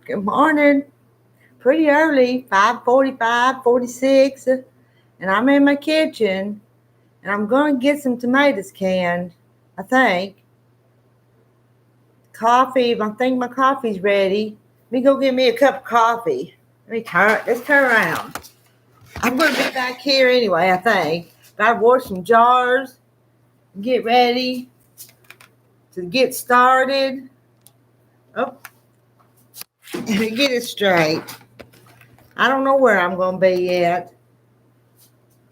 Good morning. Pretty early, 5:45, 46, and I'm in my kitchen, and I'm going to get some tomatoes canned, I think. Coffee, I think my coffee's ready. Let me go get me a cup of coffee. Let's turn around. I'm going to be back here anyway, I think. Gotta wash some jars, get ready to get started. Oh, get it straight. I don't know where I'm going to be yet.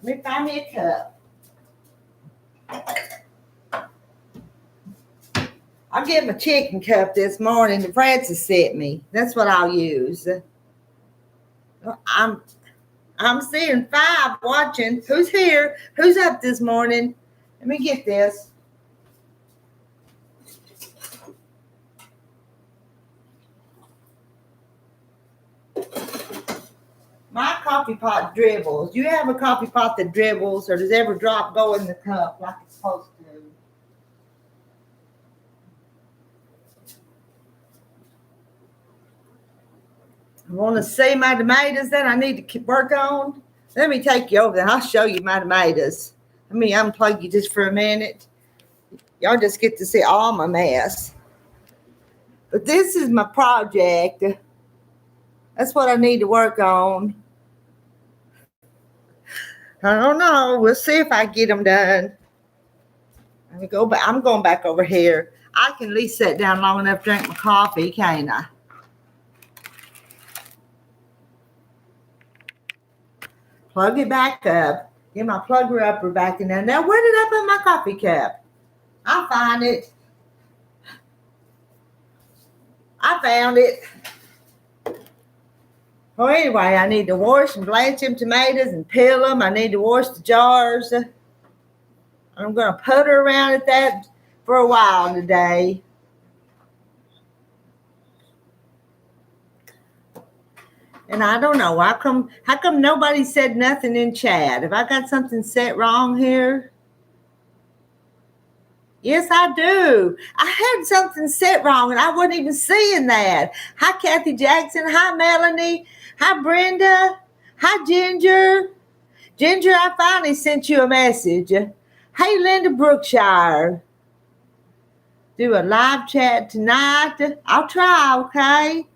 Let me find me a cup. I'll get my chicken cup this morning that Francis sent me. That's what I'll use. I'm seeing 5 watching. Who's here? Who's up this morning? Let me get this. My coffee pot dribbles. Do you have a coffee pot that dribbles, or does every drop go in the cup like it's supposed to? I want to see my tomatoes that I need to work on. Let me take you over there. I'll show you my tomatoes. Let me unplug you just for a minute. Y'all just get to see all my mess. But this is my project. That's what I need to work on. I don't know. We'll see if I get them done. Let me go back. I'm going back over here. I can at least sit down long enough to drink my coffee, can't I? Plug it back up. Get my plugger upper back in there. Now, where did I put my coffee cup? I'll find it. I found it. Well, anyway, I need to wash and blanch them tomatoes and peel them. I need to wash the jars. I'm going to putter around at that for a while today. And I don't know. How come nobody said nothing in chat? Have I got something set wrong here? Yes, I do. I had something set wrong, and I wasn't even seeing that. Hi, Kathy Jackson. Hi, Melanie. Hi, Brenda. Hi, Ginger. Ginger, I finally sent you a message. Hey, Linda Brookshire. Do a live chat tonight. I'll try, okay?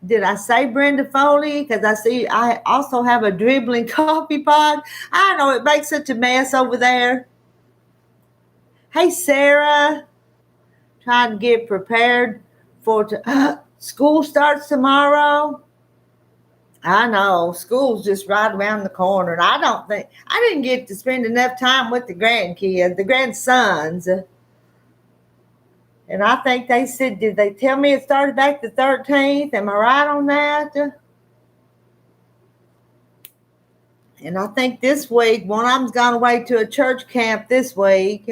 Did I say Brenda Foley? Because I see I also have a dribbling coffee pot. I know it makes such a mess over there. Hey, Sarah. Trying to get prepared for school starts tomorrow. I know. School's just right around the corner. And I didn't get to spend enough time with the grandkids, the grandsons. And I think they said, did they tell me it started back the 13th? Am I right on that? And I think this week, one of them's gone away to a church camp this week.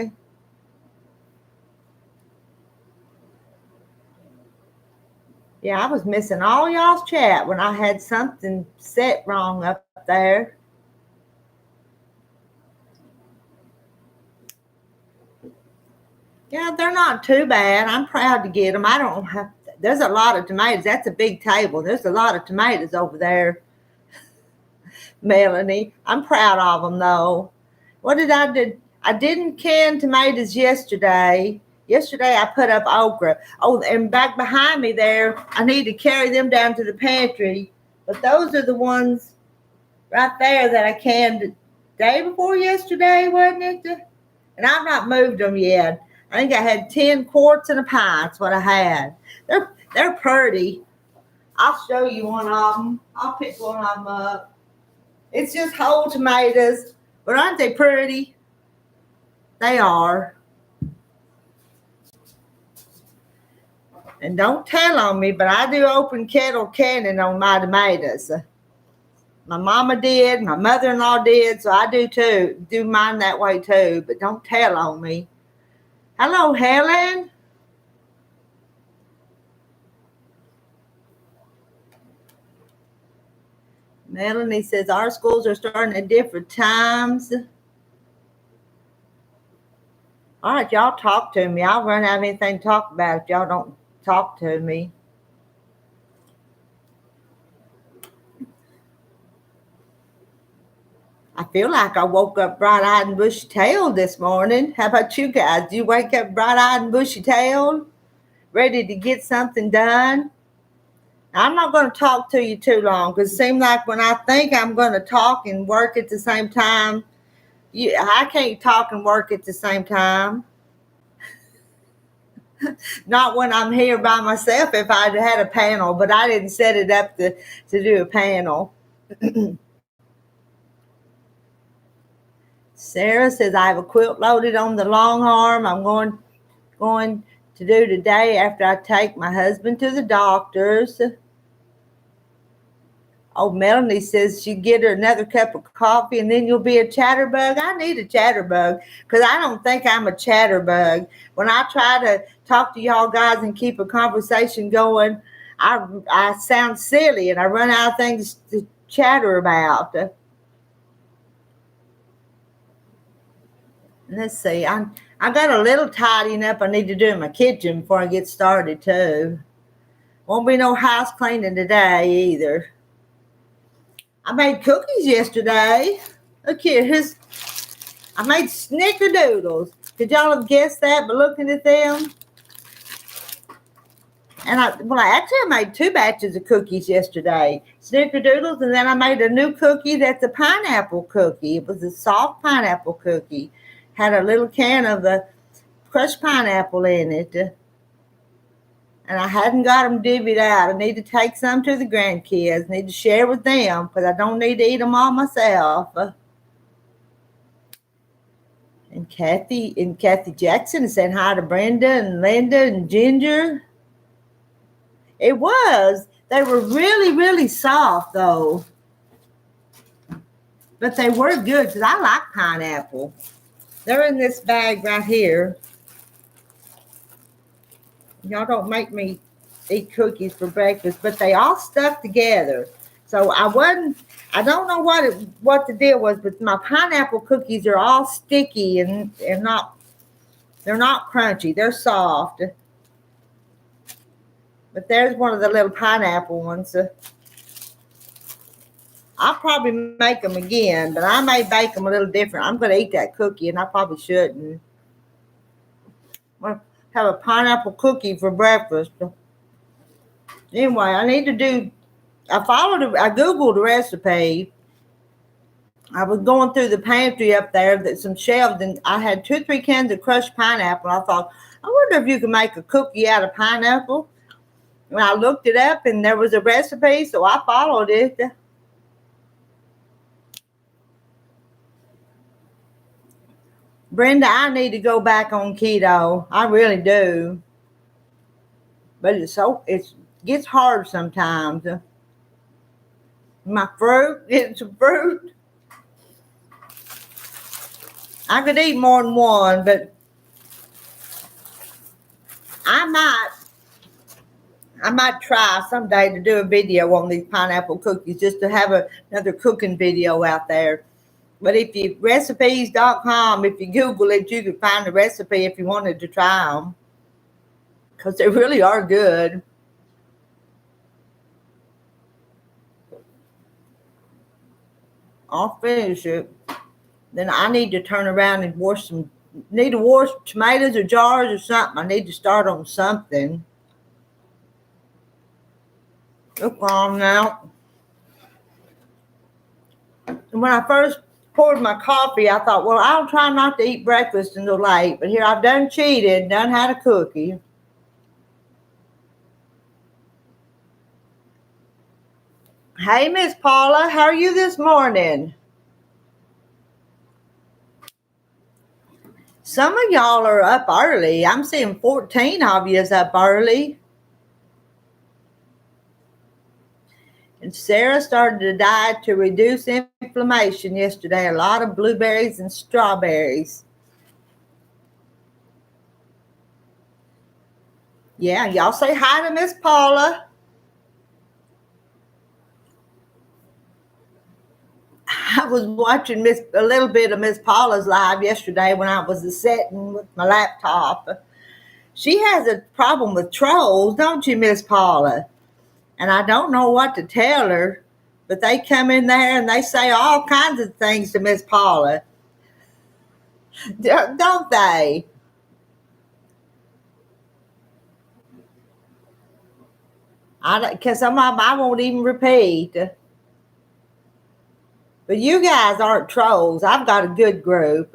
Yeah, I was missing all y'all's chat when I had something set wrong up there. Yeah, they're not too bad. I'm proud to get them. There's a lot of tomatoes. That's a big table. There's a lot of tomatoes over there, Melanie. I'm proud of them, though. What did I do? I didn't can tomatoes yesterday. Yesterday, I put up okra. Oh, and back behind me there, I need to carry them down to the pantry. But those are the ones right there that I canned the day before yesterday, wasn't it? And I've not moved them yet. I think I had 10 quarts and a pint. That's what I had. They're pretty. I'll show you one of them. I'll pick one of them up. It's just whole tomatoes. But aren't they pretty? They are. And don't tell on me, but I do open kettle canning on my tomatoes. My mama did. My mother-in-law did. So I do too. Do mine that way too. But don't tell on me. Hello, Helen. Melanie says our schools are starting at different times. All right, y'all talk to me. I'll run out of anything to talk about if y'all don't talk to me. I feel like I woke up bright-eyed and bushy-tailed this morning. How about you guys? Do you wake up bright-eyed and bushy-tailed, ready to get something done? I'm not going to talk to you too long because it seems like when I think I'm going to talk and work at the same time, I can't talk and work at the same time. Not when I'm here by myself if I had a panel, but I didn't set it up to do a panel. Sarah says, I have a quilt loaded on the long arm. I'm going to do today after I take my husband to the doctor's. Oh, Melanie says she get her another cup of coffee and then you'll be a chatterbug. I need a chatterbug because I don't think I'm a chatterbug. When I try to talk to y'all guys and keep a conversation going, I sound silly and I run out of things to chatter about. Let's see. I got a little tidying up I need to do in my kitchen before I get started too. Won't be no house cleaning today either. I made cookies yesterday. Look here, I made snickerdoodles. Could y'all have guessed that by looking at them? And I made 2 batches of cookies yesterday. Snickerdoodles, and then I made a new cookie that's a pineapple cookie. It was a soft pineapple cookie. Had a little can of the crushed pineapple in it. And I hadn't got them divvied out. I need to take some to the grandkids. I need to share with them because I don't need to eat them all myself. And Kathy Jackson said hi to Brenda and Linda and Ginger. It was. They were really, really soft though. But they were good because I like pineapple. They're in this bag right here. Y'all don't make me eat cookies for breakfast, but they all stuck together. So I don't know what the deal was, but my pineapple cookies are all sticky and they're not crunchy. They're soft. But there's one of the little pineapple ones. I'll probably make them again, but I may bake them a little different. I'm going to eat that cookie, and I probably shouldn't. Have a pineapple cookie for breakfast. Anyway, I Googled the recipe. I was going through the pantry up there, some shelves, and I had 2 or 3 cans of crushed pineapple. I thought, I wonder if you can make a cookie out of pineapple. And I looked it up, and there was a recipe, so I followed it. Brenda, I need to go back on keto. I really do. But it gets hard sometimes. My fruit, it's a fruit. I could eat more than one, but I might try someday to do a video on these pineapple cookies just to have another cooking video out there. But if you recipes.com, if you Google it, you can find the recipe if you wanted to try them. Because they really are good. I'll finish it. Then I need to turn around and wash tomatoes or jars or something. I need to start on something. Look on now. And when I first poured my coffee, I thought, well, I'll try not to eat breakfast until late. But here I've done cheated, done had a cookie. Hey, Miss Paula, how are you this morning? Some of y'all are up early. I'm seeing 14 of you is up early. And Sarah started a diet to reduce inflammation yesterday. A lot of blueberries and strawberries. Yeah, y'all say hi to Miss Paula. I was watching a little bit of Miss Paula's live yesterday when I was sitting with my laptop. She has a problem with trolls, don't you, Miss Paula? And I don't know what to tell her. But they come in there and they say all kinds of things to Miss Paula. Don't they? Because some of them I won't even repeat. But you guys aren't trolls. I've got a good group.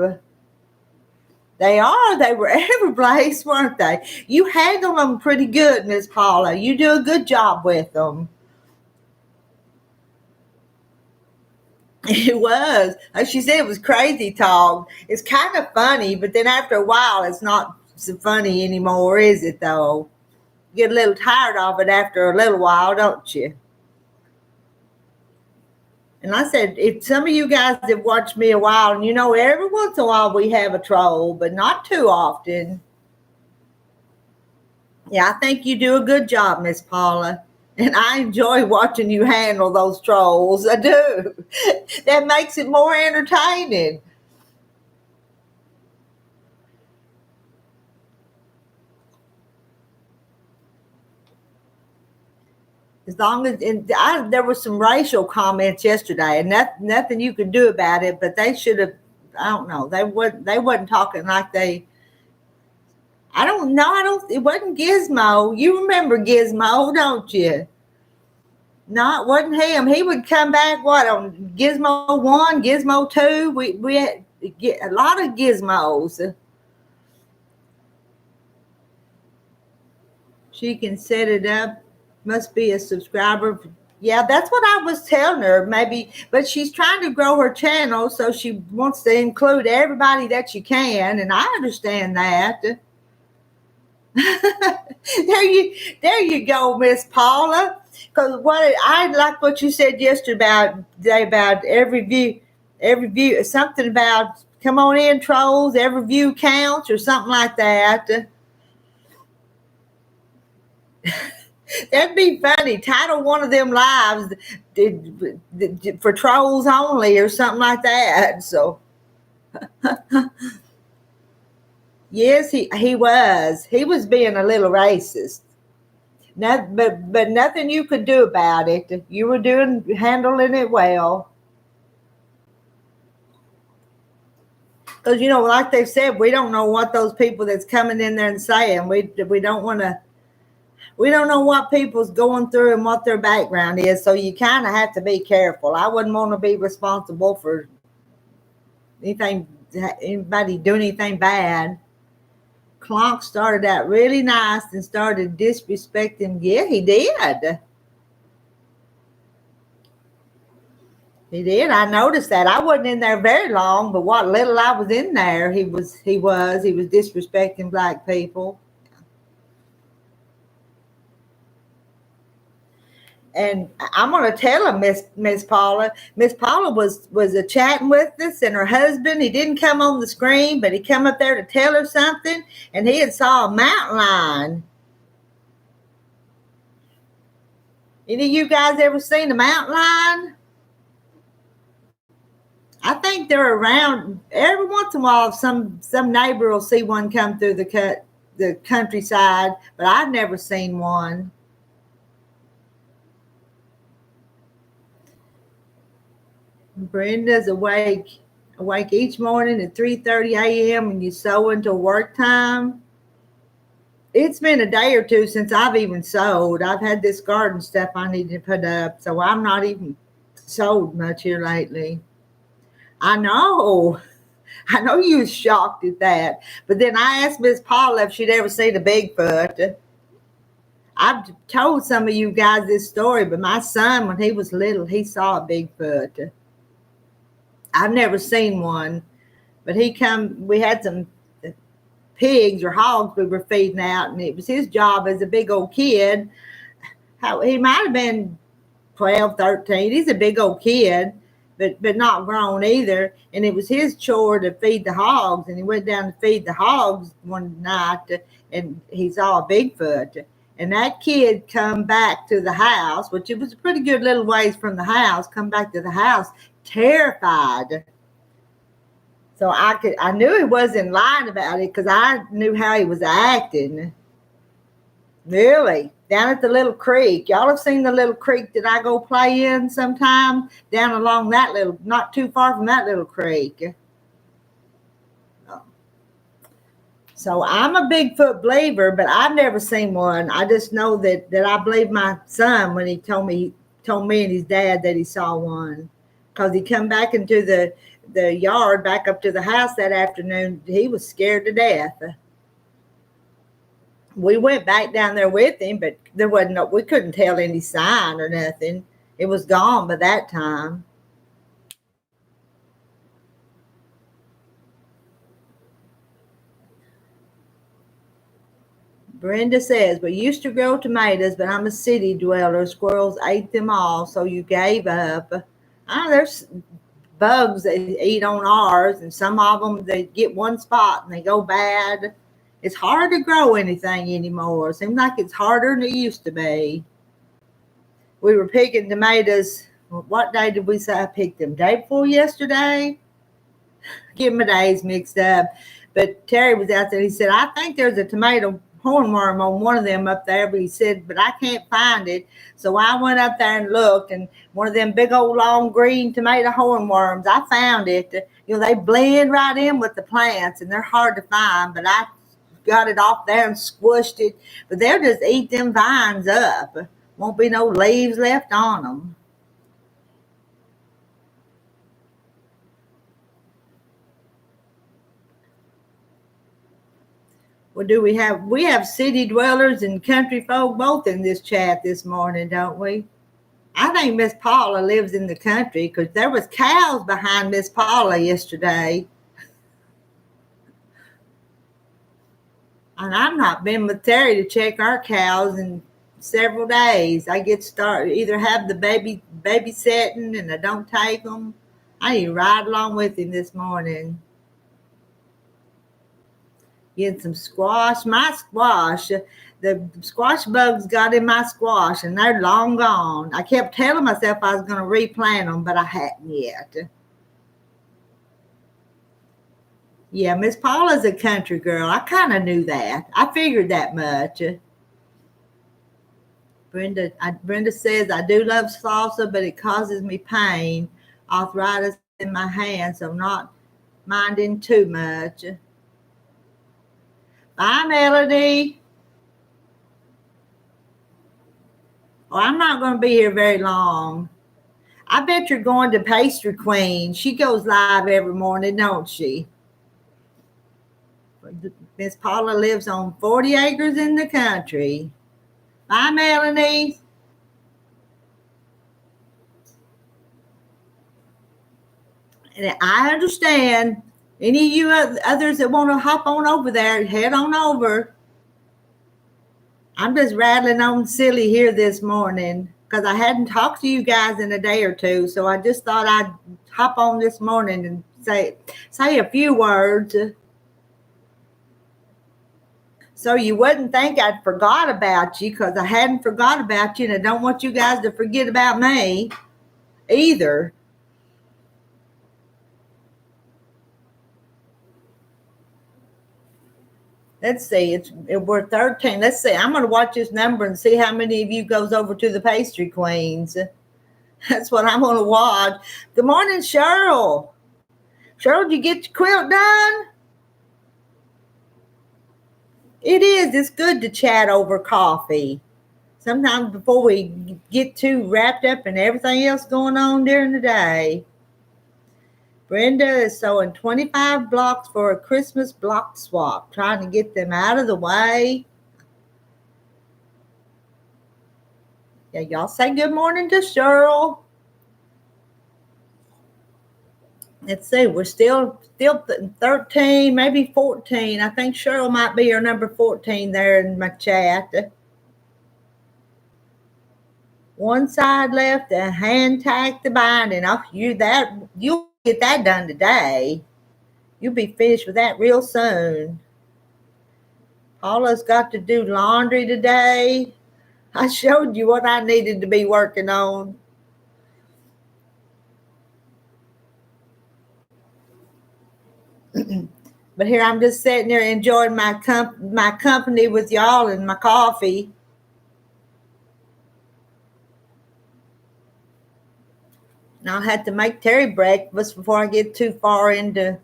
They are. They were Everblades, weren't they? You handle them pretty good, Miss Paula. You do a good job with them. It was. Like she said, it was crazy talk. It's kind of funny, but then after a while, it's not so funny anymore, is it, though? You get a little tired of it after a little while, don't you? And I said, if some of you guys have watched me a while, and you know, every once in a while we have a troll, but not too often. Yeah, I think you do a good job, Miss Paula. And I enjoy watching you handle those trolls. I do. That makes it more entertaining. As long as there were some racial comments yesterday, and nothing you could do about it. But they should have. I don't know. They wasn't talking like they. I don't know. It wasn't Gizmo. You remember Gizmo, don't you? No, it wasn't him. He would come back, what, on Gizmo 1, Gizmo 2? We had a lot of Gizmos. She can set it up. Must be a subscriber. Yeah, that's what I was telling her, maybe. But she's trying to grow her channel, so she wants to include everybody that she can, and I understand that. There you go, Miss Paula. Because I like what you said yesterday about every view, something about come on in, trolls, every view counts, or something like that. That'd be funny. Title one of them lives for trolls only, or something like that. So. Yes, he was. He was being a little racist. But nothing you could do about it. You were handling it well. Because, you know, like they've said, we don't know what those people that's coming in there and saying. We don't want to. We don't know what people's going through and what their background is. So you kind of have to be careful. I wouldn't want to be responsible for anybody doing anything bad. Clonk started out really nice and started disrespecting. Yeah, he did. He did. I noticed that. I wasn't in there very long, but what little I was in there, he was disrespecting black people. And I'm going to tell him, Miss Paula. Miss Paula was chatting with us, and her husband, he didn't come on the screen, but he come up there to tell her something, and he had saw a mountain lion. Any of you guys ever seen a mountain lion? I think they're around every once in a while. Some neighbor will see one come through the countryside, but I've never seen one. Brenda's awake each morning at 3:30 a.m. and you sew until work time. It's been a day or two since I've even sewed. I've had this garden stuff I need to put up, so I'm not even sewed much here lately. I know you was shocked at that. But then I asked Miss Paula if she'd ever seen a Bigfoot. I've told some of you guys this story, but my son, when he was little, he saw a Bigfoot. I've never seen one, but we had some pigs or hogs we were feeding out, and it was his job as a big old kid. He might have been 12, 13. He's a big old kid, but not grown either. And it was his chore to feed the hogs, and he went down to feed the hogs one night, and he saw a Bigfoot. And that kid come back to the house, which it was a pretty good little ways from the house, come back to the house terrified. So I knew he wasn't lying about it because I knew how he was acting. Really, down at the little creek. Y'all have seen the little creek that I go play in sometime down along that little, not too far from that little creek. So I'm a Bigfoot believer, but I've never seen one. I just know that I believe my son when he told me and his dad that he saw one, because he come back into the yard back up to the house that afternoon. He was scared to death. We went back down there with him, but there wasn't we couldn't tell any sign or nothing. It was gone by that time. Brenda says, we used to grow tomatoes, but I'm a city dweller. Squirrels ate them all, so you gave up. There's bugs that eat on ours, and some of them, they get one spot and they go bad. It's hard to grow anything anymore. It seems like it's harder than it used to be. We were picking tomatoes. What day did we say I picked them? Day before yesterday? Get my days mixed up. But Terry was out there. He said, I think there's a tomato hornworm on one of them up there, but he said, but I can't find it. So I went up there and looked, and one of them big old long green tomato hornworms, I found it. They blend right in with the plants, and they're hard to find, but I got it off there and squished it. But they'll just eat them vines up. Won't be no leaves left on them. Well, we have city dwellers and country folk both in this chat this morning, don't we? I think Miss Paula lives in the country, because there was cows behind Miss Paula yesterday. And I've not been with Terry to check our cows in several days. I get started, either have the babysitting and I don't take them. I need to ride along with him this morning. Get some squash. My squash, the squash bugs got in my squash, and they're long gone. I kept telling myself I was going to replant them, but I hadn't yet. Yeah, Miss Paula's a country girl. I kind of knew that. I figured that much. Brenda says, I do love salsa, but it causes me pain. Arthritis in my hands, so I'm not minding too much. Bye, Melody. Oh, I'm not going to be here very long. I bet you're going to Pastry Queen. She goes live every morning, don't she? Miss Paula lives on 40 acres in the country. Bye, Melanie. And I understand. Any of you others that want to hop on over there, head on over. I'm just rattling on silly here this morning because I hadn't talked to you guys in a day or two. So I just thought I'd hop on this morning and say a few words. So you wouldn't think I'd forgot about you, because I hadn't forgot about you, and I don't want you guys to forget about me either. Let's see, we're 13. Let's see, I'm going to watch this number and see how many of you goes over to the Pastry Queens. That's what I'm going to watch. Good morning, Cheryl. Cheryl, did you get your quilt done? It is. It's good to chat over coffee. Sometimes before we get too wrapped up in everything else going on during the day. Brenda is sewing 25 blocks for a Christmas block swap, trying to get them out of the way. Yeah, y'all say good morning to Cheryl. Let's see, we're still 13, maybe 14. I think Cheryl might be your number 14 there in my chat. One side left and hand tack the binding. Oh, you'll get that done today. You'll be finished with that real soon. Paula's got to do laundry today. I showed you what I needed to be working on. But here I'm just sitting there enjoying my company with y'all and my coffee. And I'll have to make Terry breakfast before I get too far into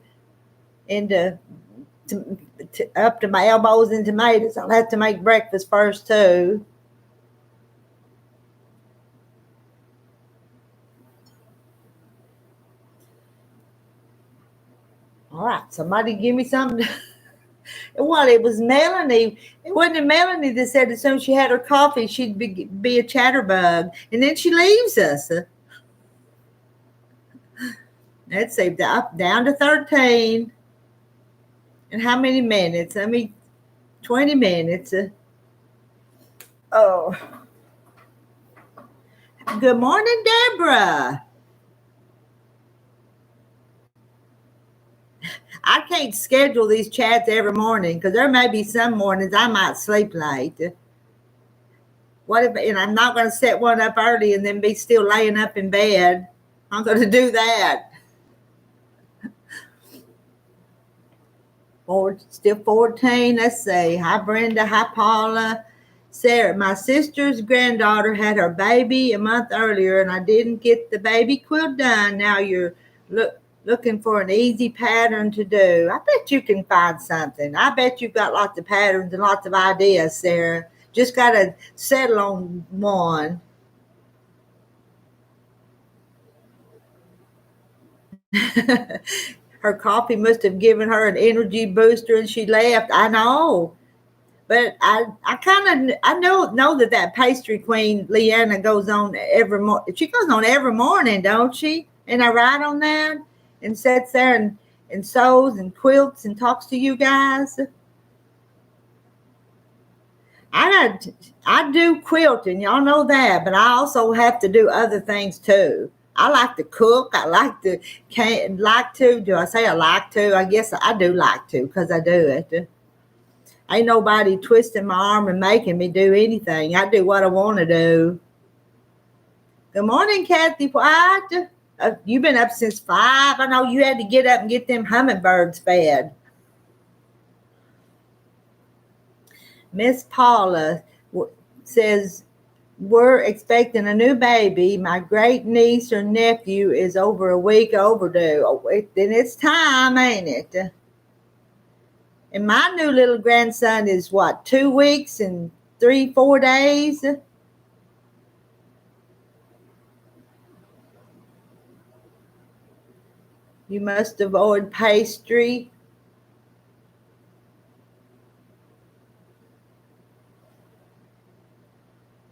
up to my elbows in tomatoes. I'll have to make breakfast first too. All right, somebody give me something. Well, it was Melanie. It wasn't Melanie that said as soon as she had her coffee, she'd be a chatterbug. And then she leaves us. Let's see, down to 13. And how many minutes? 20 minutes. Oh. Good morning, Deborah. I can't schedule these chats every morning because there may be some mornings I might sleep late. What if, and I'm not going to set one up early and then be still laying up in bed. I'm going to do that. Still 14. Let's see. Hi, Brenda. Hi, Paula. Sarah, my sister's granddaughter had her baby a month earlier, and I didn't get the baby quilt done. Now you're looking for an easy pattern to do. I bet you can find something. I bet you've got lots of patterns and lots of ideas, Sarah. Just got to settle on one. Her coffee must have given her an energy booster and she left. I know. But I kind of know that pastry queen Leanna goes on every morning. She goes on every morning, don't she? And I write on that and sits there and sews and quilts and talks to you guys. I do quilting, y'all know that, but I also have to do other things too. I like to cook. I like to. Do I say I like to? I guess I do like to because I do it. Ain't nobody twisting my arm and making me do anything. I do what I want to do. Good morning, Kathy White. You've been up since 5. I know you had to get up and get them hummingbirds fed. Miss Paula says, we're expecting a new baby. My great niece or nephew is over a week overdue. Then it's time, ain't it? And my new little grandson is 2 weeks and 3-4 days? You must avoid pastry.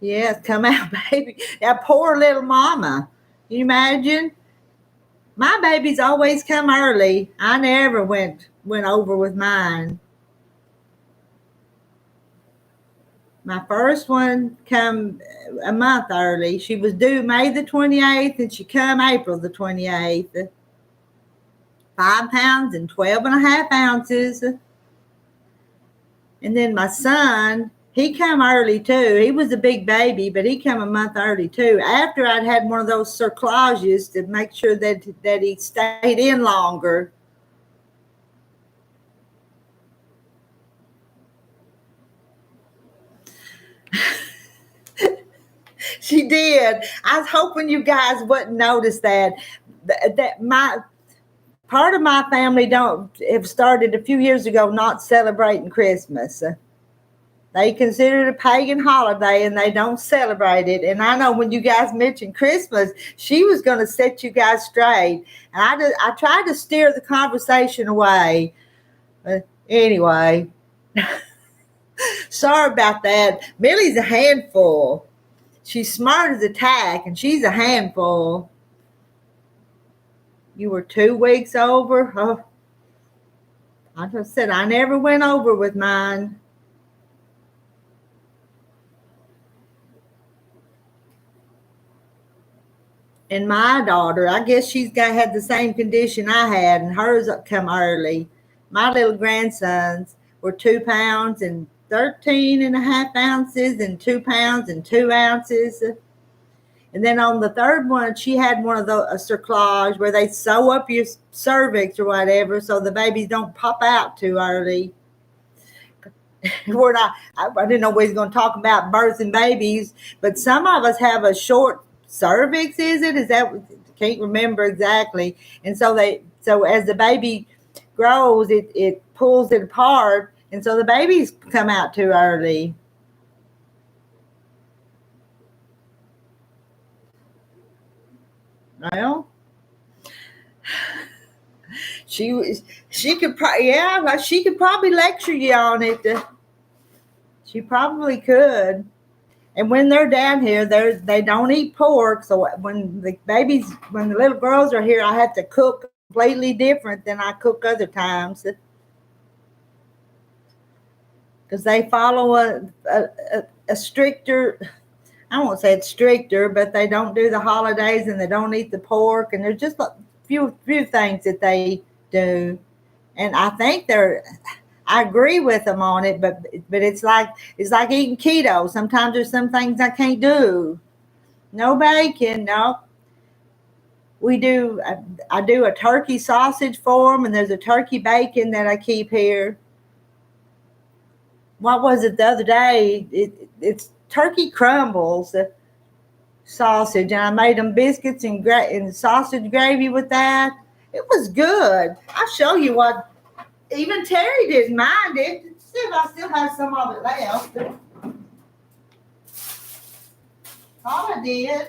Yes, come out, baby. That poor little mama. Can you imagine? My babies always come early. I never went over with mine. My first one come a month early. She was due May the 28th, and she come April the 28th. 5 pounds and 12.5 ounces. And then my son, he come early too. He was a big baby, but he come a month early too. After I'd had one of those cerclages to make sure that he stayed in longer. She did. I was hoping you guys wouldn't notice that my part of my family have started a few years ago not celebrating Christmas. They consider it a pagan holiday and they don't celebrate it. And I know when you guys mentioned Christmas, she was going to set you guys straight. And I tried to steer the conversation away. Anyway, sorry about that. Millie's a handful. She's smart as a tack and she's a handful. You were 2 weeks over? Oh, I just said I never went over with mine. And my daughter, I guess she's had the same condition I had, and hers come early. My little grandsons were 2 pounds and 13.5 ounces and 2 pounds and 2 ounces. And then on the third one, she had one of a cerclage where they sew up your cervix or whatever so the babies don't pop out too early. I didn't know we was going to talk about birthing babies, but some of us have a short cervix, is it? Is that can't remember exactly. And so as the baby grows, it pulls it apart, and so the babies come out too early. Well, she could probably lecture you on it. She probably could. And when they're down here, they don't eat pork. So when the little girls are here, I have to cook completely different than I cook other times, because they follow a stricter. I won't say it's stricter, but they don't do the holidays and they don't eat the pork, and there's just a few things that they do, and I think I agree with them on it, but it's like eating keto. Sometimes there's some things I can't do. No bacon, no. I do a turkey sausage for them, and there's a turkey bacon that I keep here. What was it the other day? It's turkey crumbles, sausage, and I made them biscuits and sausage gravy with that. It was good. I'll show you what. Even Terry didn't mind it. See if I still have some of it left. All I did.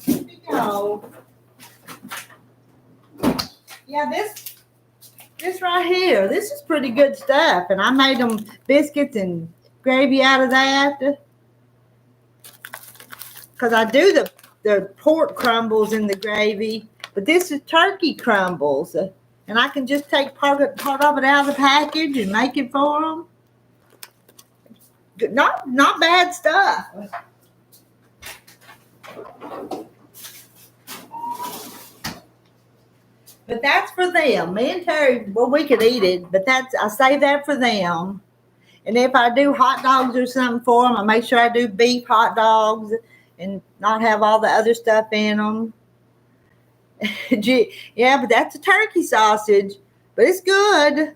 Here we go. Yeah, this right here, this is pretty good stuff. And I made them biscuits and gravy out of that. Because I do the pork crumbles in the gravy. But this is turkey crumbles. And I can just take part of it out of the package and make it for them. Not bad stuff. But that's for them. Me and Terry, well, we could eat it, but I save that for them. And if I do hot dogs or something for them, I make sure I do beef hot dogs and not have all the other stuff in them. Yeah, but that's a turkey sausage, but it's good.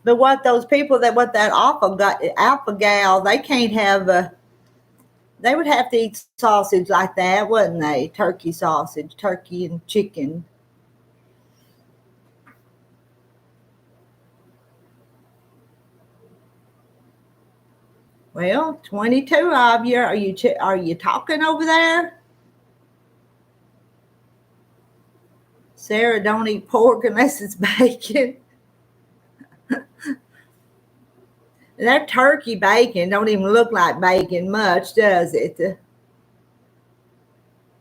But what that alpha gal, they can't have they would have to eat sausage like that, wouldn't they? Turkey sausage, turkey and chicken. Well, 22 of you. Are you talking over there? Sarah don't eat pork unless it's bacon. That turkey bacon don't even look like bacon much, does it?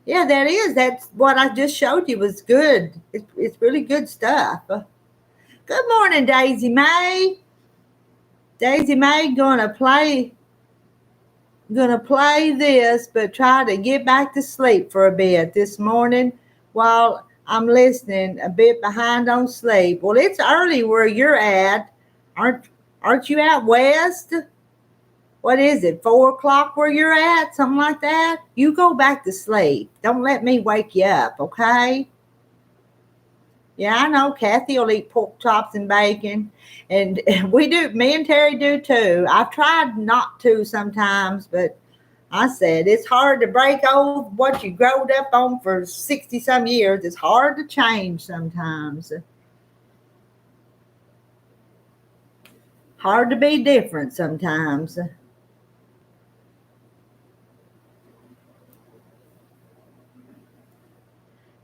Yeah, that is. That's what I just showed you was good. It's really good stuff. Good morning, Daisy Mae. Daisy Mae gonna play this, but try to get back to sleep for a bit this morning while I'm listening, a bit behind on sleep. Well, it's early where you're at. Aren't you out west? What is it, 4 o'clock where you're at? Something like that? You go back to sleep. Don't let me wake you up, okay? Yeah, I know. Kathy will eat pork chops and bacon. And we do. Me and Terry do too. I've tried not to sometimes, but I said it's hard to break old what you growed up on for 60-some years. It's hard to change sometimes. Hard to be different sometimes.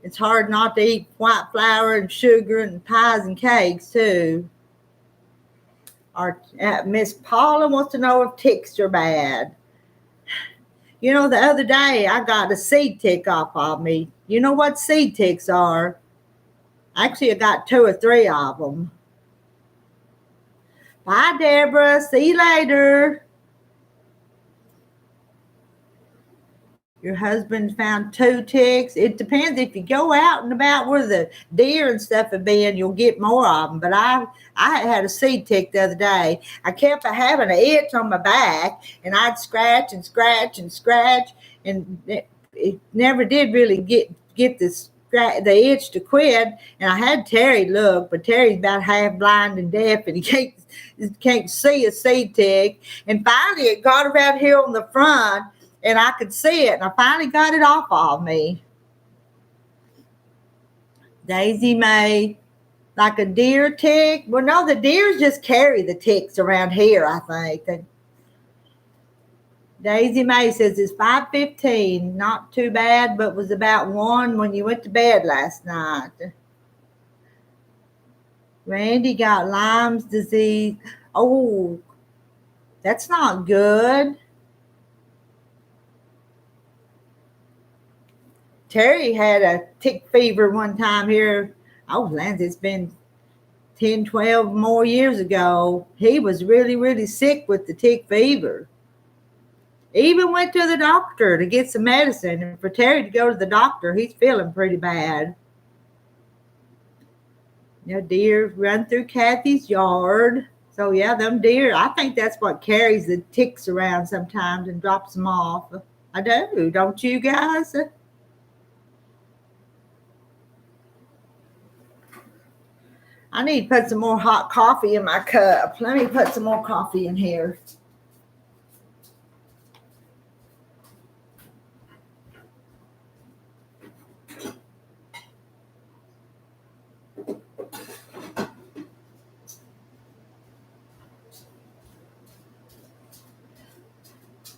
It's hard not to eat white flour and sugar and pies and cakes too. Miss Paula wants to know if ticks are bad. You know, the other day I got a seed tick off of me. You know what seed ticks are? Actually, I got 2 or 3 of them. Bye, Deborah. See you later. Your husband found 2 ticks. It depends. If you go out and about where the deer and stuff have been, you'll get more of them. But I had a seed tick the other day. I kept having an itch on my back, and I'd scratch and scratch and scratch, and it never did really get the the itch to quit, and I had Terry look, but Terry's about half blind and deaf, and he can't see a seed tick. And finally, it got around here on the front, and I could see it, and I finally got it off of me. Daisy May, like a deer tick. Well, no, the deers just carry the ticks around here, I think. Daisy May says it's 5:15. Not too bad, but was about 1 when you went to bed last night. Randy got Lyme's disease. Oh, that's not good. Terry had a tick fever one time here. Oh, Lance, it's been 10, 12 more years ago. He was really, really sick with the tick fever. Even went to the doctor to get some medicine. And for Terry to go to the doctor, he's feeling pretty bad. Deer run through Kathy's yard. So, yeah, them deer, I think that's what carries the ticks around sometimes and drops them off. I do, don't you guys? I need to put some more hot coffee in my cup. Let me put some more coffee in here.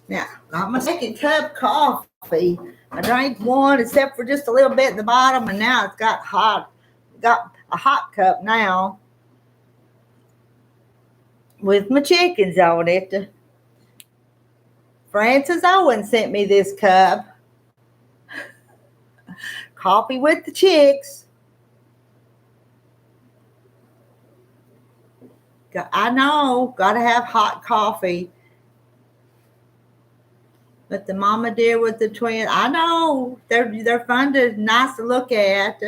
Now, got my second cup of coffee. I drank one except for just a little bit in the bottom, and now it's got a hot cup now with my chickens on it. Francis Owen sent me this cup. Coffee with the chicks. I know, gotta have hot coffee. But the mama deer with the twins, I know, they're fun nice to look at.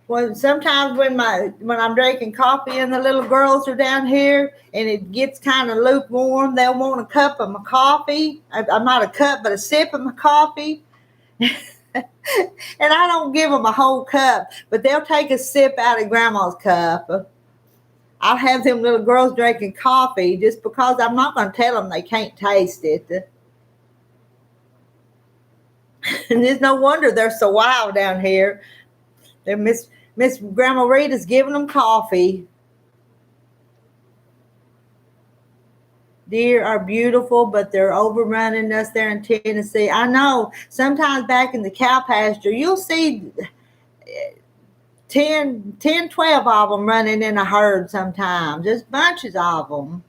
Well, sometimes when I'm drinking coffee and the little girls are down here and it gets kind of lukewarm, they'll want a cup of my coffee. I'm not a cup, but a sip of my coffee. And I don't give them a whole cup, but they'll take a sip out of Grandma's cup. I'll have them little girls drinking coffee just because I'm not going to tell them they can't taste it. And there's no wonder they're so wild down here. They're Miss Grandma Rita's giving them coffee. Deer are beautiful, but they're overrunning us there in Tennessee. I know. Sometimes back in the cow pasture, you'll see 10, 12 of them running in a herd sometimes. Just bunches of them.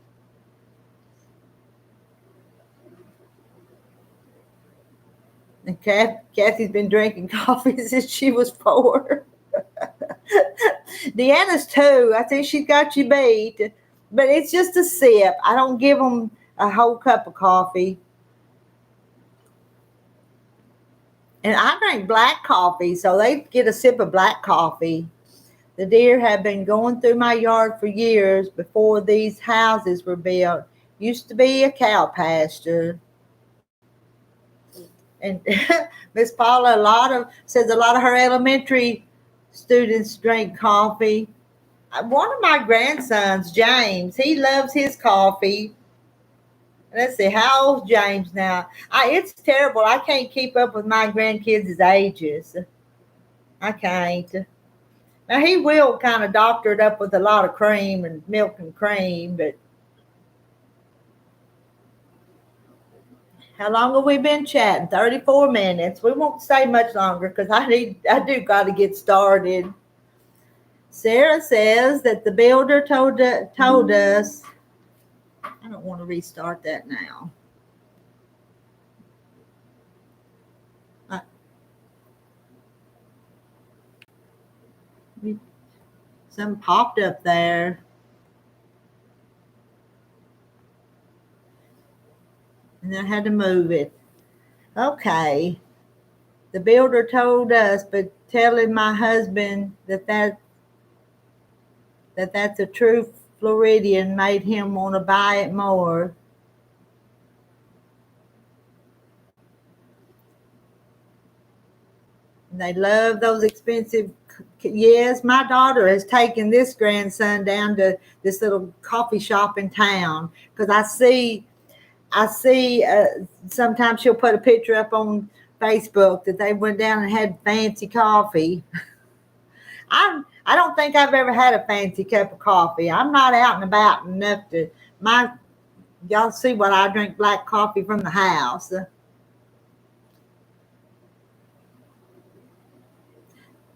And Kathy's been drinking coffee since she was 4. Deanna's 2. I think she's got you beat. But it's just a sip. I don't give them a whole cup of coffee. And I drink black coffee, so they get a sip of black coffee. The deer have been going through my yard for years before these houses were built. Used to be a cow pasture. And Miss Paula says a lot of her elementary students drink coffee. One of my grandsons, James, he loves his coffee. Let's see, how old's James now? It's terrible. I can't keep up with my grandkids' ages. I can't. Now, he will kind of doctor it up with a lot of cream and milk and cream, but how long have we been chatting? 34 minutes. We won't stay much longer because I do got to get started. Sarah says that the builder told us, I don't want to restart that now. Something popped up there. And I had to move it. Okay. The builder told us, but telling my husband that's a true Floridian made him want to buy it more. They love those expensive. Yes, my daughter has taken this grandson down to this little coffee shop in town because I see sometimes she'll put a picture up on Facebook that they went down and had fancy coffee. I don't think I've ever had a fancy cup of coffee. I'm not out and about enough to y'all see what I drink black coffee from the house.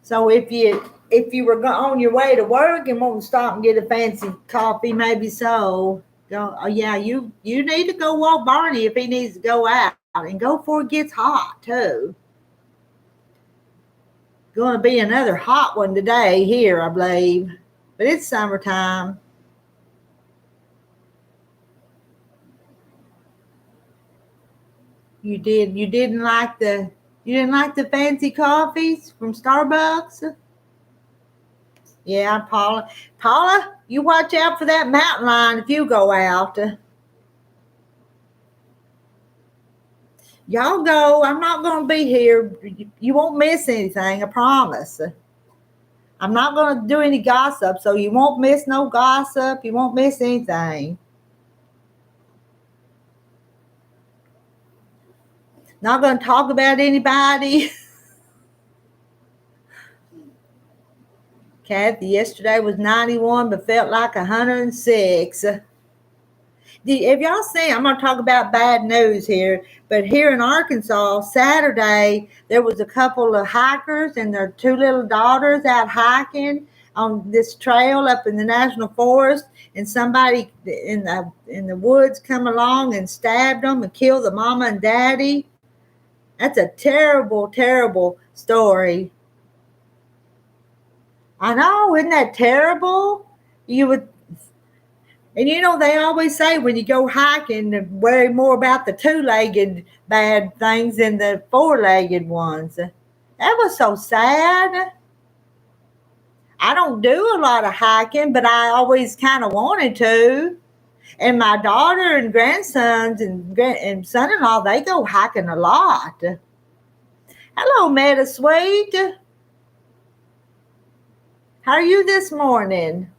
So if you were on your way to work and want to stop and get a fancy coffee, maybe so. Go, oh yeah, you need to go walk Barney if he needs to go out and go before it gets hot too. Going to be another hot one today here, I believe, but it's summertime. You didn't like the fancy coffees from Starbucks? Yeah, Paula, you watch out for that mountain lion if you go out. Y'all go. I'm not going to be here. You won't miss anything, I promise. I'm not going to do any gossip, so you won't miss no gossip. You won't miss anything. Not going to talk about anybody. Kathy, yesterday was 91, but felt like 106. If y'all see, I'm going to talk about bad news here, but here in Arkansas, Saturday, there was a couple of hikers and their two little daughters out hiking on this trail up in the National Forest, and somebody in the woods come along and stabbed them and killed the mama and daddy. That's a terrible, terrible story. I know, isn't that terrible? And they always say when you go hiking, worry more about the two-legged bad things than the four-legged ones. That was so sad. I don't do a lot of hiking, but I always kind of wanted to. And my daughter and grandsons and son-in-law, they go hiking a lot. Hello, Meta Sweet. How are you this morning?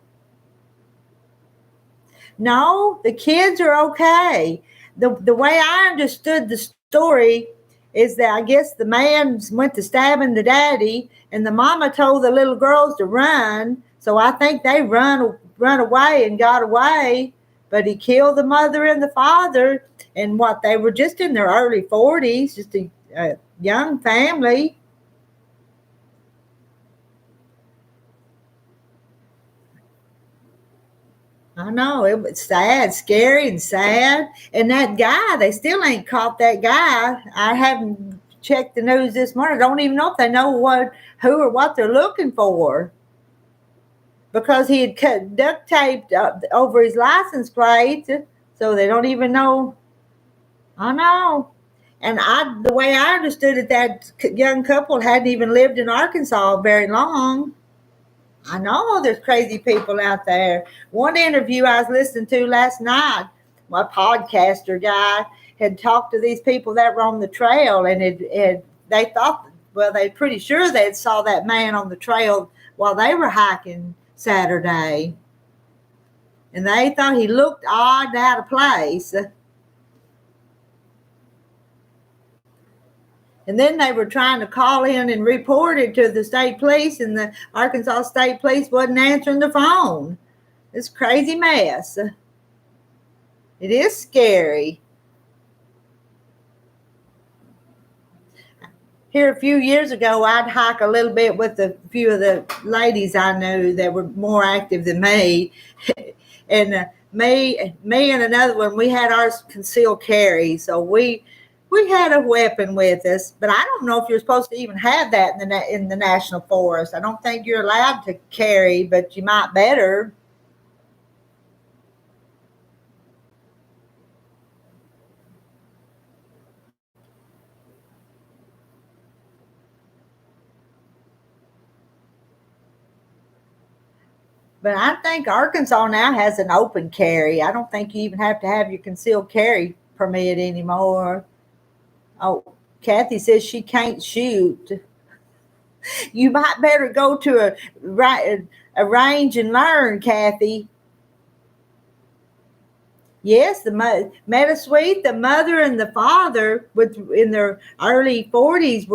No, the kids are okay. The way I understood the story is that I guess the man went to stabbing the daddy, and the mama told the little girls to run. So I think they run away and got away. But he killed the mother and the father, and they were just in their early 40s, just a young family. I know, it was sad, scary and sad. And that guy, they still ain't caught that guy. I haven't checked the news this morning. I don't even know if they know who or what they're looking for. Because he had duct taped over his license plate, so they don't even know. I know. And the way I understood it, that young couple hadn't even lived in Arkansas very long. I know there's crazy people out there. One interview I was listening to last night, my podcaster guy had talked to these people that were on the trail, and they thought, well, they're pretty sure they saw that man on the trail while they were hiking Saturday. And they thought he looked odd, out of place. And then they were trying to call in and report it to the state police, and the Arkansas State Police wasn't answering the phone. It's a crazy mess. It is scary. Here a few years ago, I'd hike a little bit with a few of the ladies I knew that were more active than me. And me and another one, we had ours concealed carry. So we had a weapon with us, but I don't know if you're supposed to even have that in the National Forest. I don't think you're allowed to carry, but you might better. But I think Arkansas now has an open carry. I don't think you even have to have your concealed carry permit anymore. Oh, Kathy says she can't shoot. You might better go to a range and learn, Kathy. Yes, the Metasweet, the mother and the father, in their early 40s,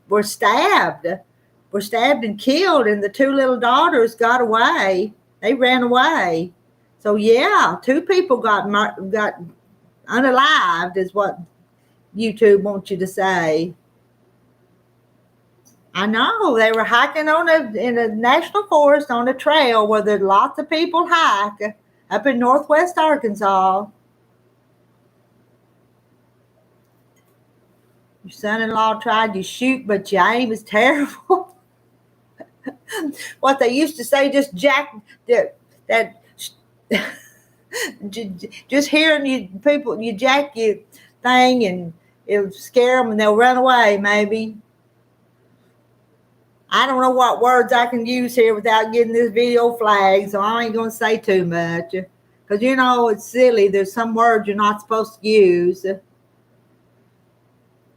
were stabbed, and killed, and the two little daughters got away. They ran away. So yeah, two people got unalived, is what YouTube wants you to say. I know, they were hiking in a national forest on a trail where there's lots of people hike up in northwest Arkansas. Your son-in-law tried to shoot, but your aim is terrible. What they used to say, just jack that. Just hearing you jack your thing, and it'll scare them, and they'll run away. Maybe. I don't know what words I can use here without getting this video flagged, so I ain't gonna say too much, because it's silly. There's some words you're not supposed to use. You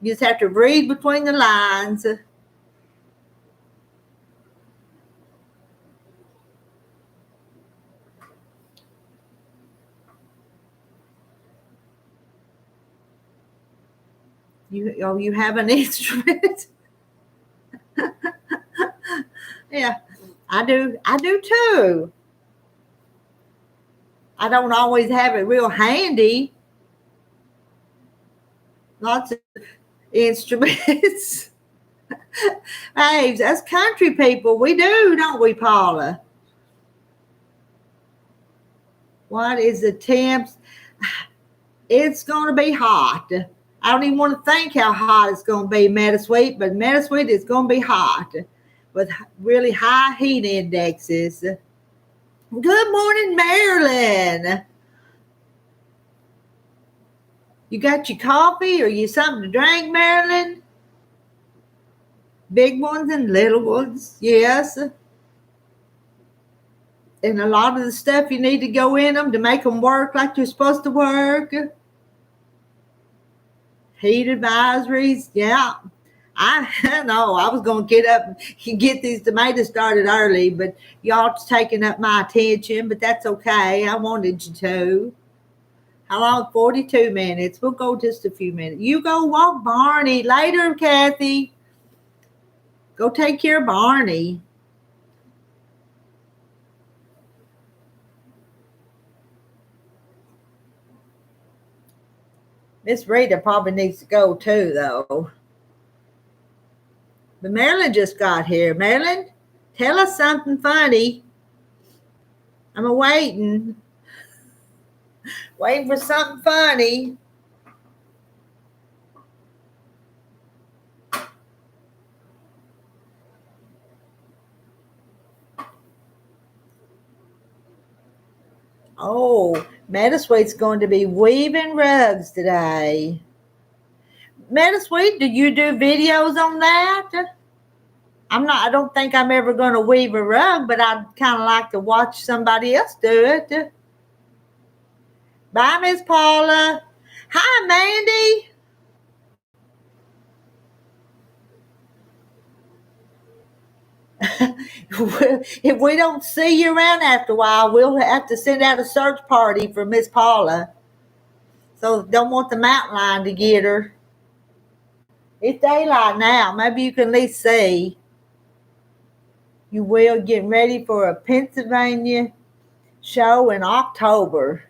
just have to read between the lines. You have an instrument? Yeah, I do too. I don't always have it real handy. Lots of instruments. Hey, that's country people. We do, don't we, Paula? What is the temps? It's going to be hot. I don't even want to think how hot it's going to be, Metasweet, but Metasweet is going to be hot with really high heat indexes. Good morning, Marilyn. You got your coffee or you something to drink, Marilyn? Big ones and little ones, yes. And a lot of the stuff you need to go in them to make them work like you're supposed to work. Heat advisories, yeah. I know I was going to get up and get these tomatoes started early, but y'all's taking up my attention, but that's okay. I wanted you to. How long? 42 minutes. We'll go just a few minutes. You go walk Barney later, Kathy. Go take care of Barney. Miss Rita probably needs to go too, though. But Marilyn just got here. Marilyn, tell us something funny. I'm waiting for something funny. Oh, Metasweet's going to be weaving rugs today. Metasweet, do you do videos on that? I don't think I'm ever going to weave a rug, but I'd kind of like to watch somebody else do it. Bye, Miss Paula. Hi, Mandy. If we don't see you around after a while, we'll have to send out a search party for Miss Paula. So don't want the mountain lion to get her. It's daylight now. Maybe you can at least see. You will, getting ready for a Pennsylvania show in October.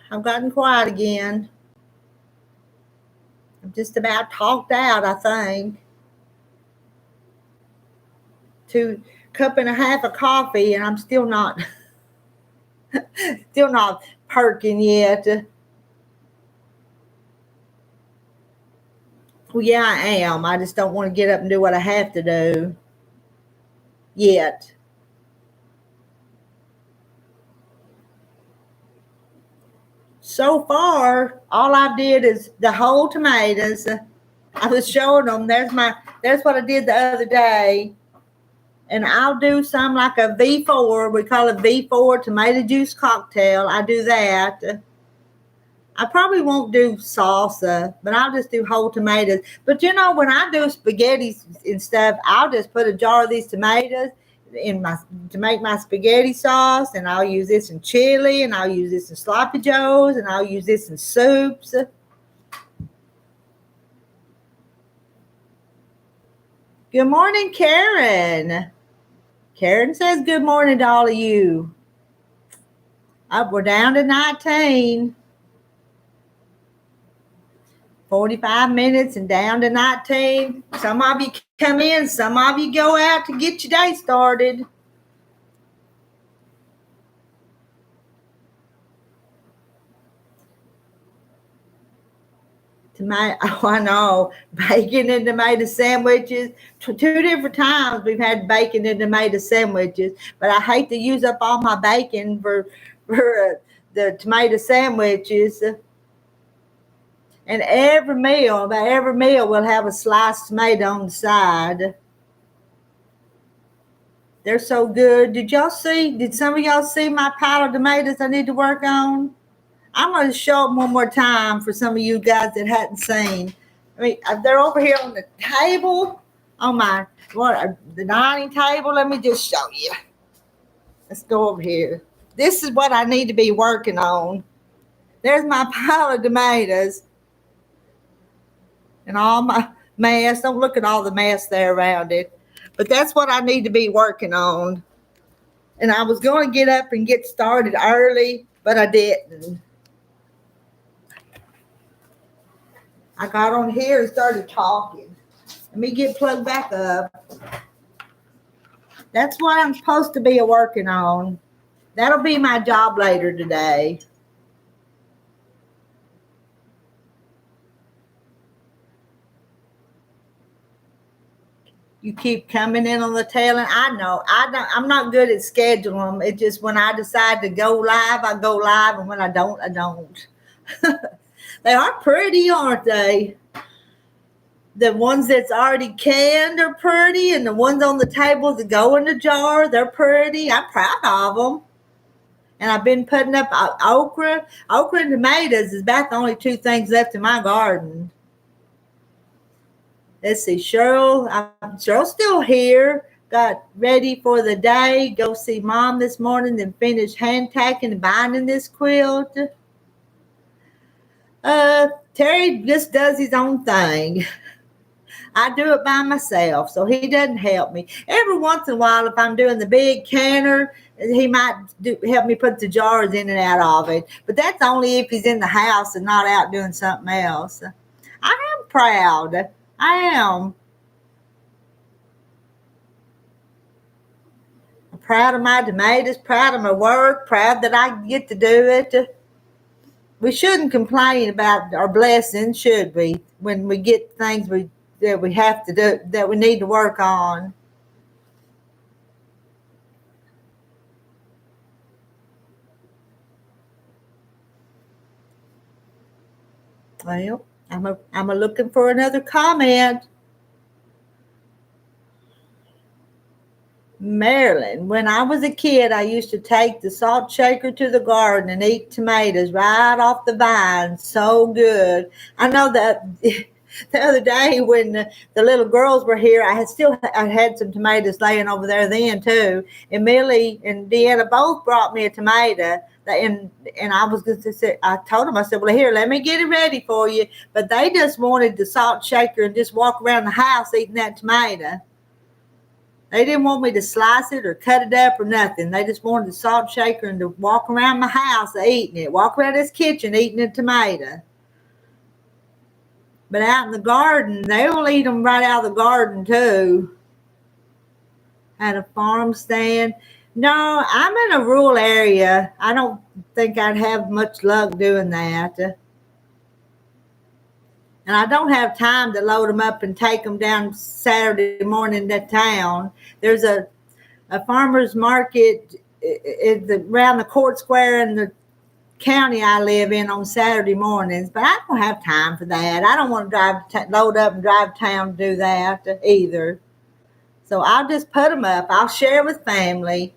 I've gotten quiet again. I'm just about talked out, I think. 2.5 cups of coffee, and I'm still not perking yet. Well, yeah, I am. I just don't want to get up and do what I have to do yet. So far, all I did is the whole tomatoes. I was showing them. There's what I did the other day. And I'll do some like a V4. We call it V4 tomato juice cocktail. I do that. I probably won't do salsa, but I'll just do whole tomatoes. But when I do spaghetti and stuff, I'll just put a jar of these tomatoes to make my spaghetti sauce, and I'll use this in chili, and I'll use this in sloppy joes, and I'll use this in soups. Good morning, Karen. Karen says good morning to all of you. We're down to 19. 45 minutes and down to 19. Some of you come in, some of you go out to get your day started. I know, bacon and tomato sandwiches. Two different times we've had bacon and tomato sandwiches, but I hate to use up all my bacon for the tomato sandwiches. And about every meal will have a sliced tomato on the side. They're so good. Did some of y'all see my pile of tomatoes I need to work on? I'm going to show them one more time for some of you guys that hadn't seen. They're over here on the table, on the dining table. Let me just show you. Let's go over here. This is what I need to be working on. There's my pile of tomatoes and all my mess. Don't look at all the mess there around it. But that's what I need to be working on. And I was going to get up and get started early, but I didn't. I got on here and started talking. Let me get plugged back up. That's what I'm supposed to be working on. That'll be my job later today. You keep coming in on the tail end. I'm not good at scheduling them. It's just when I decide to go live, I go live. And when I don't, I don't. They are pretty, aren't they? The ones that's already canned are pretty, and the ones on the table that go in the jar, they're pretty. I'm proud of them. And I've been putting up okra. Okra and tomatoes is about the only two things left in my garden. Let's see, Cheryl's still here. Got ready for the day. Go see Mom this morning, then finish hand tacking and binding this quilt. Terry just does his own thing. I do it by myself, so he doesn't help me. Every once in a while, if I'm doing the big canner, he might help me put the jars in and out of it. But that's only if he's in the house and not out doing something else. I am proud. I am. I'm proud of my tomatoes, proud of my work, proud that I get to do it. We shouldn't complain about our blessings, should we? When we get things that we have to do, that we need to work on. Well, I'm looking for another comment. Marilyn, when I was a kid, I used to take the salt shaker to the garden and eat tomatoes right off the vine. So good. I know that the other day when the little girls were here, I had some tomatoes laying over there then too. And Millie and Deanna both brought me a tomato. And I was going to say, I told them, I said, well, here, let me get it ready for you. But they just wanted the salt shaker and just walk around the house eating that tomato. They didn't want me to slice it or cut it up or nothing. They just wanted the salt shaker and to walk around my house eating it. Walk around this kitchen eating a tomato. But out in the garden, they will eat them right out of the garden too. At a farm stand. No, I'm in a rural area. I don't think I'd have much luck doing that. And I don't have time to load them up and take them down Saturday morning to town. There's a farmer's market around the court square in the county I live in on Saturday mornings, but I don't have time for that. I don't want to load up and drive to town to do that either. So I'll just put them up. I'll share with family.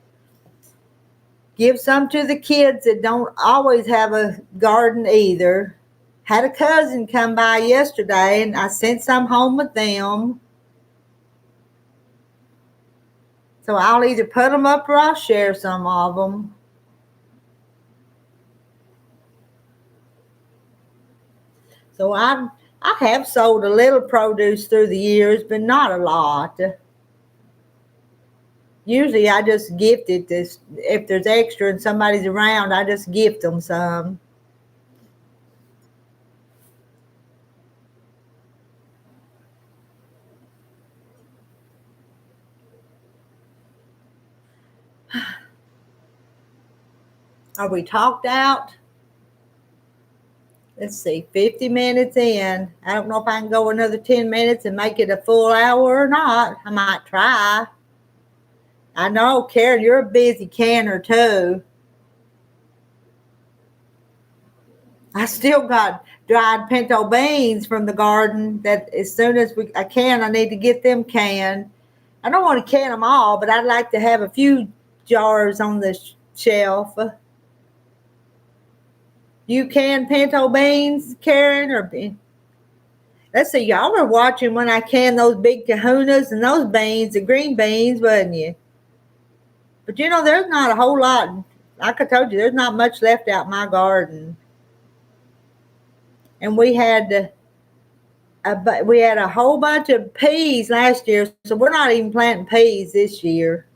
Give some to the kids that don't always have a garden either. Had a cousin come by yesterday and I sent some home with them. So I'll either put them up or I'll share some of them. So I have sold a little produce through the years, but not a lot. Usually I just gift it. If there's extra and somebody's around, I just gift them some. Are we talked out? Let's see, 50 minutes in. I don't know if I can go another 10 minutes and make it a full hour or not. I might try. I know, Karen, you're a busy canner too. I still got dried pinto beans from the garden that as soon as I can, I need to get them canned. I don't want to can them all, but I'd like to have a few jars on the shelf. You can pinto beans, Karen? Or let's see, y'all were watching when I canned those big kahunas and those beans, the green beans, wasn't you? But there's not a whole lot. Like I told you, there's not much left out in my garden. And we had a whole bunch of peas last year, so we're not even planting peas this year.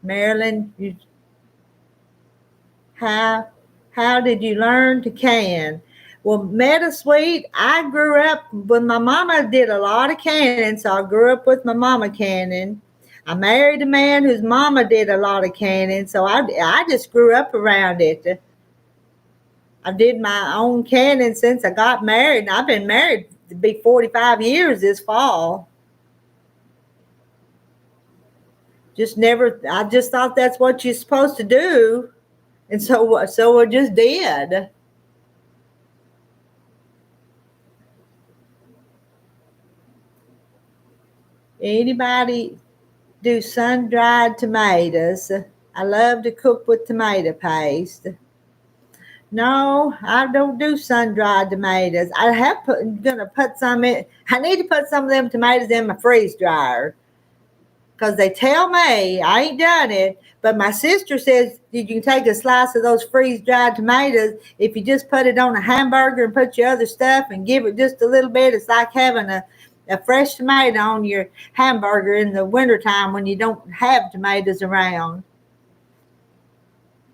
Marilyn, how did you learn to can? Well, Meadowsweet, I grew up when my mama did a lot of canning, so I grew up with my mama canning. I married a man whose mama did a lot of canning, so I just grew up around it. I did my own canning since I got married, and I've been married to be 45 years this fall. I just thought that's what you're supposed to do, and so I just did. Anybody do sun-dried tomatoes? I love to cook with tomato paste. No, I don't do sun-dried tomatoes. Gonna put some in. I need to put some of them tomatoes in my freeze dryer because they tell me I ain't done it. But my sister says you can take a slice of those freeze-dried tomatoes if you just put it on a hamburger and put your other stuff and give it just a little bit. It's like having a fresh tomato on your hamburger in the wintertime when you don't have tomatoes around.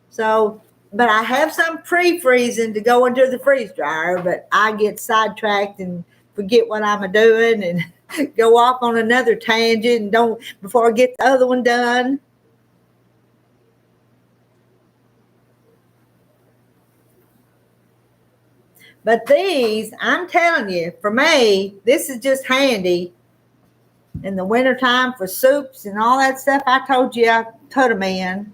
So, but I have some pre-freezing to go into the freeze dryer, but I get sidetracked and forget what I'm doing and go off on another tangent and don't before I get the other one done. But these, I'm telling you, for me, this is just handy in the wintertime for soups and all that stuff. I told you I put them in.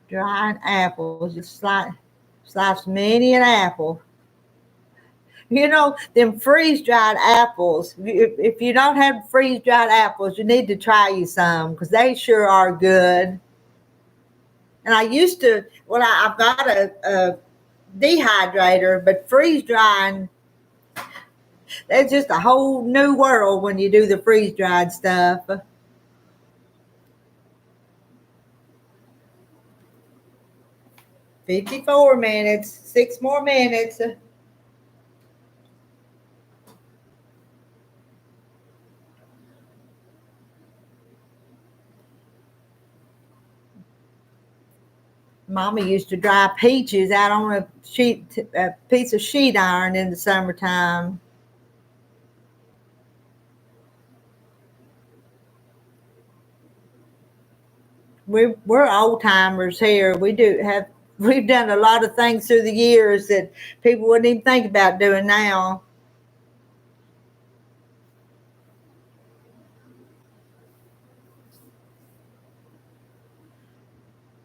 Dried apples, just slice many an apple. Them freeze-dried apples, if you don't have freeze-dried apples, you need to try you some because they sure are good. And I used to, I've got a dehydrator, but freeze-drying, that's just a whole new world when you do the freeze-dried stuff. 54 minutes, 6 more minutes. Mama used to dry peaches out on a piece of sheet iron in the summertime. We're old timers here. We've done a lot of things through the years that people wouldn't even think about doing now.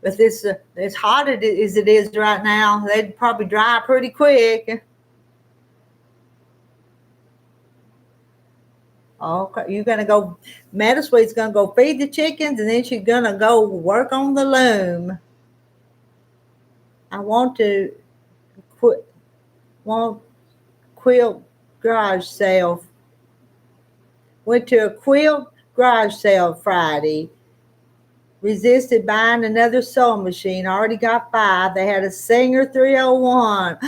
But this, as hot as it is right now, they'd probably dry pretty quick. Okay, you're gonna go. Meadowsweet's gonna go feed the chickens, and then she's gonna go work on the loom. I want to quit. Want quilt garage sale. Went to a quilt garage sale Friday. Resisted buying another sewing machine. Already got 5. They had a Singer 301.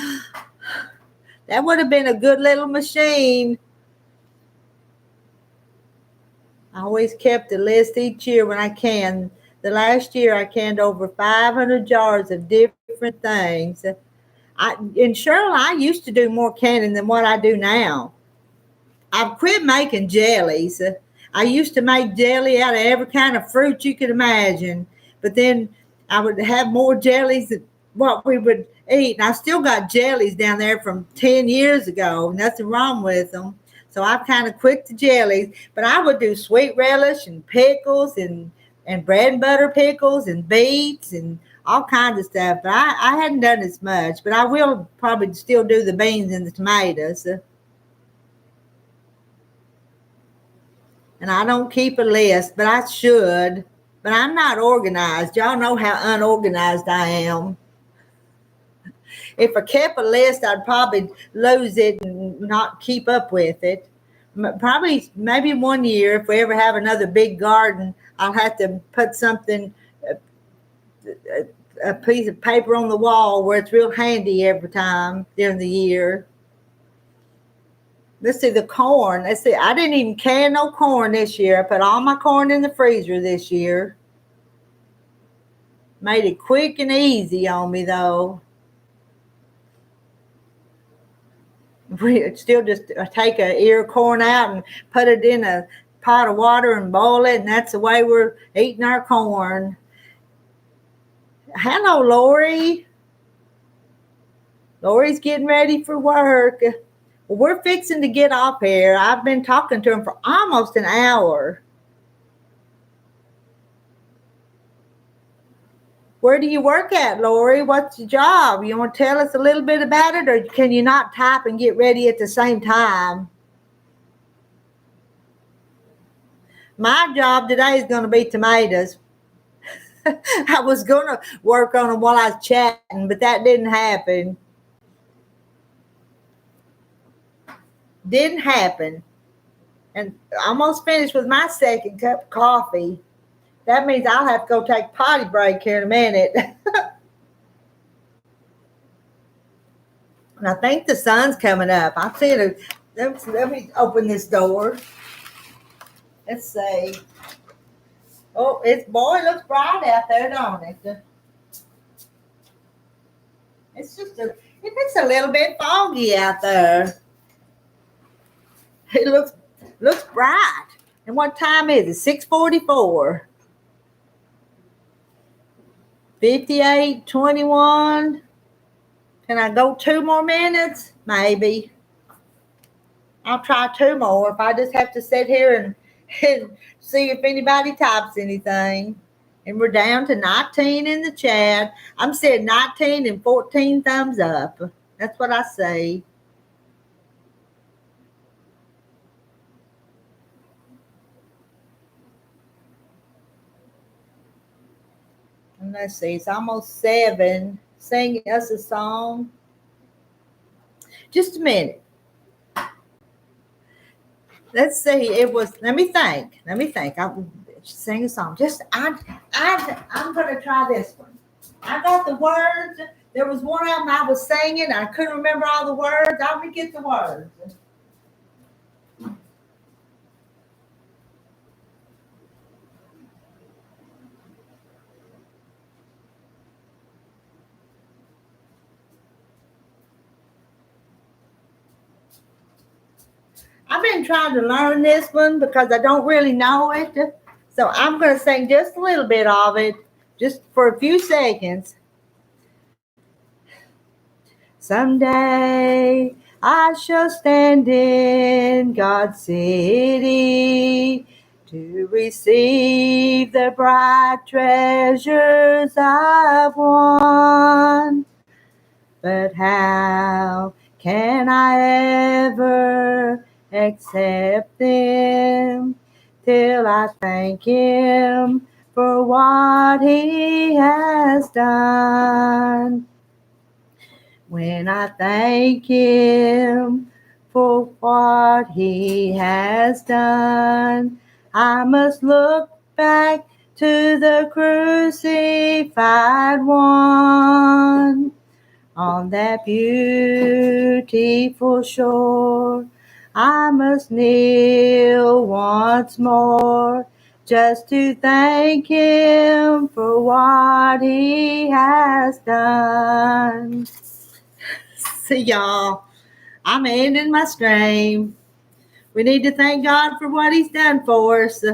That would have been a good little machine. I always kept a list each year when I can. The last year I canned over 500 jars of different things. In Shirley, I used to do more canning than what I do now. I've quit making jellies. I used to make jelly out of every kind of fruit you could imagine, but then I would have more jellies than what we would eat. And I still got jellies down there from 10 years ago. Nothing wrong with them. So I've kind of quit the jellies, but I would do sweet relish and pickles and bread and butter pickles and beets and all kinds of stuff. But I hadn't done as much, but I will probably still do the beans and the tomatoes. And I don't keep a list, but I should. But I'm not organized. Y'all know how unorganized I am. If I kept a list, I'd probably lose it and not keep up with it. Probably, maybe one year, if we ever have another big garden, I'll have to put something, a piece of paper on the wall where it's real handy every time during the year. Let's see, the corn. Let's see, I didn't even can no corn this year. I put all my corn in the freezer this year. Made it quick and easy on me, though. We still just take an ear of corn out and put it in a pot of water and boil it, and that's the way we're eating our corn. Hello, Lori. Lori's getting ready for work. Well, we're fixing to get off here. I've been talking to him for almost an hour. Where do you work at, Lori? What's your job? You want to tell us a little bit about it, or can you not type and get ready at the same time? My job today is going to be tomatoes. I was going to work on them while I was chatting, but that didn't happen. Didn't happen. And almost finished with my second cup of coffee. That means I'll have to go take a potty break here in a minute. And I think the sun's coming up. I see it. Let me open this door. Let's see. Oh, it looks bright out there, don't it? It's a little bit foggy out there. It looks bright. And what time is it? 6:44. 58:21. Can I go 2 more minutes? Maybe. I'll try 2 more if I just have to sit here and see if anybody types anything. And we're down to 19 in the chat. I'm saying 19 and 14 thumbs up. That's what I say. And let's see, it's almost 7. Sing us a song. Just a minute. Let's see. Let me think. I'll sing a song. I'm going to try this one. I got the words. There was one of them I was singing. I couldn't remember all the words. I'm going to get the words. I've been trying to learn this one because I don't really know it. So I'm going to sing just a little bit of it, just for a few seconds. Someday I shall stand in God's city to receive the bright treasures I've won. But how can I ever accept them till I thank Him for what He has done? When I thank Him for what He has done, I must look back to the crucified one. On that beautiful shore, I must kneel once more, just to thank Him for what He has done. See y'all, I'm ending my stream. We need to thank God for what He's done for us.